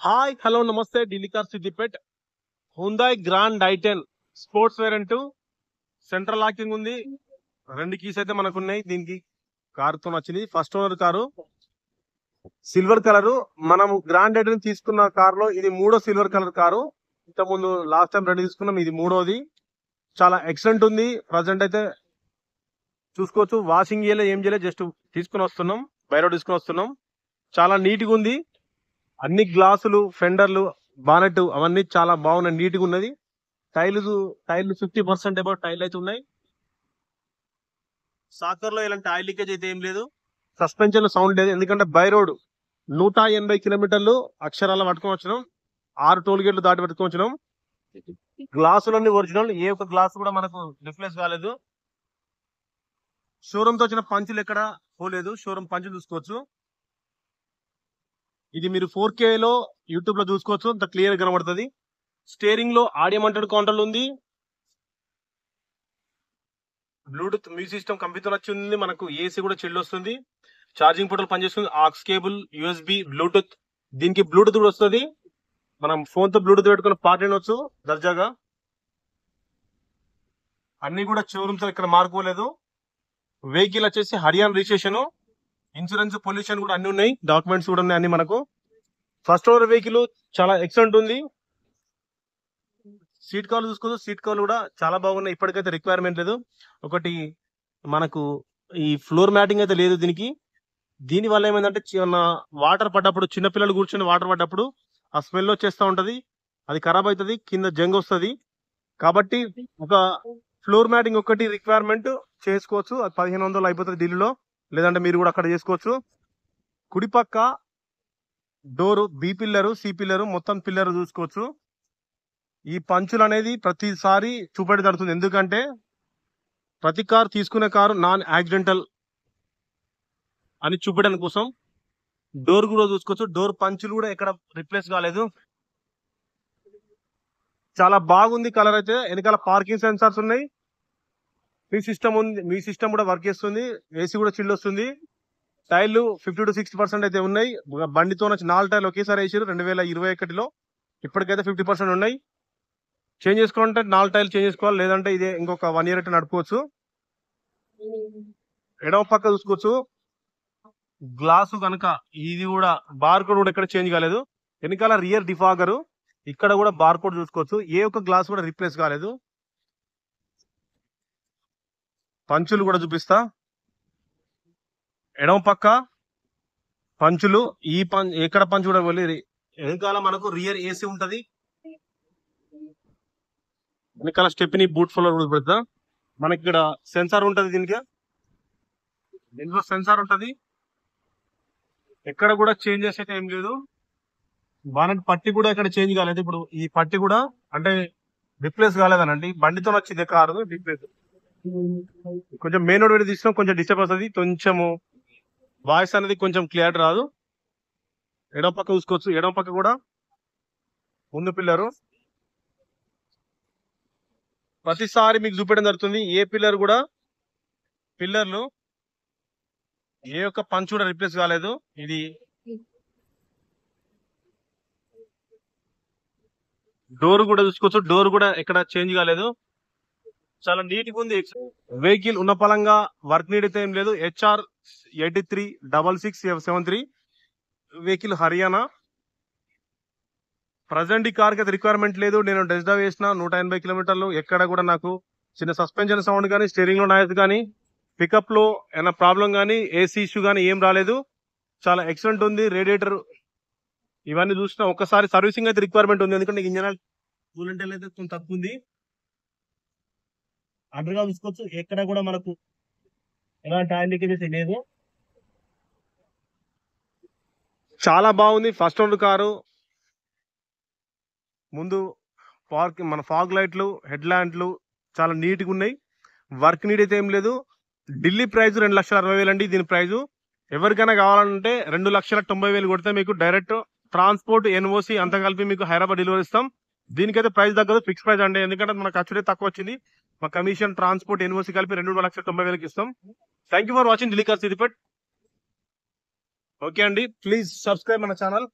Hi hello నమస్తే Delhi car Siddipet Hyundai grand ఐ10 sports variant central locking ఉంది. రెండు కీస్ అయితే మనకు ఉన్నాయి. దీనికి కారుతో వచ్చింది. First owner car silver colour. మనం గ్రాండ్ ఐ10 తీసుకున్న కార్ లో ఇది మూడో సిల్వర్ కలర్ కారు. ఇంత ముందు లాస్ట్ టైం రెండు తీసుకున్నాం, ఇది మూడోది. చాలా ఎక్సలెంట్ ఉంది. ప్రజెంట్ అయితే చూసుకోవచ్చు, వాషింగ్ చేయలే ఏం చేయలేదు, జస్ట్ తీసుకుని వస్తున్నాం, బయట తీసుకుని వస్తున్నాం. చాలా నీట్ గా ఉంది. అన్ని గ్లాసులు, ఫెండర్లు, బానెట్ అవన్నీ చాలా బాగున్నాయి, నీట్ గా ఉన్నది. టైర్లు 50% అబౌట్ టైర్లు అయితే ఉన్నాయి. సాకర్ లో ఇలాంటి ఆయిల్ లీకేజ్ అయితే ఏం లేదు. సస్పెన్షన్ లో సౌండ్ లేదు, ఎందుకంటే బై రోడ్ 180 కిలోమీటర్లు అక్షరాల పట్టుకొని వచ్చినాం. 6 టోల్ గేట్లు దాటి పట్టుకొని వచ్చినాం. గ్లాసులన్నీ ఒరిజినల్, ఏ ఒక్క గ్లాస్ కూడా మనకు రిప్లేస్ కాలేదు. షోరూమ్ తో వచ్చిన పంచులు ఎక్కడ పోలేదు, షోరూమ్ పంచులు చూసుకోవచ్చు. ఇది మీరు 4K లో యూట్యూబ్ లో చూసుకోవచ్చు, అంత క్లియర్ కనబడుతుంది. స్టీరింగ్ లో ఆడియో మానిటర్ కౌంటర్ ఉంది. బ్లూటూత్ మ్యూజిక్ సిస్టమ్ కంపెనీతో వచ్చింది. మనకు ఏసీ కూడా చిల్డ్ వస్తుంది. ఛార్జింగ్ పోర్టల్ పనిచేస్తుంది. Aux cable, USB, Bluetooth. దీనికి బ్లూటూత్ కూడా వస్తుంది. మనం ఫోన్ తో బ్లూటూత్ పెట్టుకుని పాట వినొచ్చు దర్జాగా. అన్ని కూడా షోరూమ్స్ ఇక్కడ మార్పులేదు. వెహికల్ వచ్చేసి హర్యానా రిజిస్ట్రేషన్, ఇన్సూరెన్స్, పొల్యూషన్ కూడా అన్ని ఉన్నాయి, డాక్యుమెంట్స్ కూడా ఉన్నాయి అన్ని మనకు. ఫస్ట్ ఓనర్ వెహికల్ చాలా ఎక్సలెంట్ ఉంది. సీట్ కవర్ చూసుకోవచ్చు, సీట్ కవర్ కూడా చాలా బాగున్నాయి. ఇప్పటికైతే రిక్వైర్మెంట్ లేదు. ఒకటి మనకు ఈ ఫ్లోర్ మ్యాటింగ్ అయితే లేదు దీనికి. దీని వల్ల ఏమైందంటే వాటర్ పడ్డప్పుడు, చిన్నపిల్లలు కూర్చొని వాటర్ పడ్డప్పుడు ఆ స్మెల్ వచ్చేస్తూ ఉంటది, అది ఖరాబ్ అవుతుంది, కింద జంగ్ వస్తుంది. కాబట్టి ఒక ఫ్లోర్ మ్యాటింగ్ ఒకటి రిక్వైర్మెంట్ చేసుకోవచ్చు. అది 1500 అయిపోతుంది ఢిల్లీలో, లేదంటే మీరు కూడా అక్కడ చేసుకోవచ్చు. కుడిపక్క door B pillar, C pillar, మొత్తం పిల్లర్ చూసుకోవచ్చు. ఈ పంచులు అనేది ప్రతిసారి చూపెట్టి జరుగుతుంది, ఎందుకంటే ప్రతి కారు తీసుకునే కారు నాన్ యాక్సిడెంటల్ అని చూపెట్టడం కోసం. డోర్ కూడా చూసుకోవచ్చు, డోర్ పంచులు కూడా ఎక్కడ రిప్లేస్ కాలేదు. చాలా బాగుంది కలర్ అయితే. వెనకాల పార్కింగ్ సెన్సార్స్ ఉన్నాయి. మీ సిస్టమ్ ఉంది, మీ సిస్టమ్ కూడా వర్క్ చేస్తుంది. ఏసీ కూడా చిల్డ్ వస్తుంది. టైర్లు 50 to 60% అయితే ఉన్నాయి. బండితో 4 టైర్లు ఒకేసారి వేసారు 2021లో. ఇప్పటికైతే 50% ఉన్నాయి. చేంజ్ చేసుకోవాలంటే 4 టైర్లు చేంజ్ చేసుకోవాలి, లేదంటే ఇదే ఇంకొక 1 year అయితే నడుపుకోవచ్చు. ఎడమ పక్క చూసుకోవచ్చు, గ్లాసు కనుక ఇది కూడా బార్ కోడ్ కూడా ఎక్కడ చేంజ్ కాలేదు. వెనకాల రియర్ డిఫాగర్, ఇక్కడ కూడా బార్ కోడ్ చూసుకోవచ్చు. ఏ ఒక్క గ్లాస్ కూడా రిప్లేస్ కాలేదు. పంచులు కూడా చూపిస్తా. ఎడమ పక్క పంచులు, ఈ ఎక్కడ పంచు కూడా వెళ్ళి వెనకాల మనకు రియర్ ఏసీ ఉంటది. వెనకాల స్టెప్ని బూట్ ఫ్లోర్ కూడా పెడతా. మనకి ఇక్కడ సెన్సార్ ఉంటది, దీంట్లో సెన్సార్ ఉంటది. ఎక్కడ కూడా చేంజెస్ అయితే ఏం లేదు. బానెట్ పట్టి కూడా ఇక్కడ చేంజ్ కాలేదు. ఇప్పుడు ఈ పట్టి కూడా అంటే రిప్లేస్ కాలేదనండి, బండితో వచ్చింది కారు రిప్లేస్. కొంచెం మెయిన్ రోడ్ పెట్టి తీసినా కొంచెం డిస్టర్బ్ అవుతుంది, కొంచెము వాయిస్ అనేది కొంచెం క్లియర్ రాదు. ఎడమ పక్క చూసుకోవచ్చు, ఎడమ పక్క కూడా ముందు పిల్లరు ప్రతిసారి మీకు చూపెట్టడం జరుగుతుంది. ఏ పిల్లర్ కూడా పిల్లర్లు ఏ ఒక్క పంచ్ కూడా రిప్లేస్ కాలేదు. ఇది డోర్ కూడా చూసుకోవచ్చు, డోర్ కూడా ఎక్కడ చేంజ్ కాలేదు. చాలా నీట్ గా ఉంది. వెహికల్ ఉన్న పలంగా వర్క్ నీడ్ అయితే ఏం లేదు. HR 836667 vehicle Haryana. ప్రజెంట్ ఈ కార్ కి అయితే రిక్వైర్మెంట్ లేదు. నేను టెస్ట్ డ్రైవ్ చేసిన 180 కిలోమీటర్లు. ఎక్కడ కూడా నాకు చిన్న సస్పెన్షన్ సౌండ్ కానీ, స్టీరింగ్ లో నాయిస్ కానీ, పికప్ లో ఏమైనా ప్రాబ్లం కానీ, ఏసీ ఇష్యూ కానీ ఏం రాలేదు. చాలా ఎక్సలెంట్ ఉంది. రేడియేటర్ ఇవన్నీ చూసిన ఒక్కసారి సర్వీసింగ్ అయితే రిక్వైర్మెంట్ ఉంది, ఎందుకంటే ఇంజనల్ కూలెంట్ అయితే కొంచెం తక్కువ ఉంది. అండర్గా చూసుకోవచ్చు, ఎక్కడ కూడా మనకు ఎలాంటి ఆయిల్ లీకేజెస్ లేదు. చాలా బాగుంది. First owner car. ముందు మన ఫాగ్ లైట్లు, హెడ్ ల్యాంప్లు చాలా నీట్ గా ఉన్నాయి. వర్క్ నీడ్ అయితే ఏం లేదు. ఢిల్లీ ప్రైస్ 2,60,000 అండి దీని ప్రైజు. ఎవరికైనా కావాలంటే 2,90,000 కొడితే మీకు డైరెక్ట్ ట్రాన్స్పోర్ట్, NOC అంతా కలిపి మీకు హైదరాబాద్ డెలివరీ ఇస్తాం. దీనికైతే ప్రైస్ తగ్గదు, ఫిక్స్ ప్రైస్ అండి, ఎందుకంటే మన ఖర్చుడే తక్కువ వచ్చింది. మా కమిషన్, ట్రాన్స్పోర్ట్, NOC కలిపి 2,90,000 ఇస్తాం. Thank you for watching Delhi car Siddipet. Okay అండి, ప్లీజ్ సబ్స్క్రైబ్ మన ఛానల్.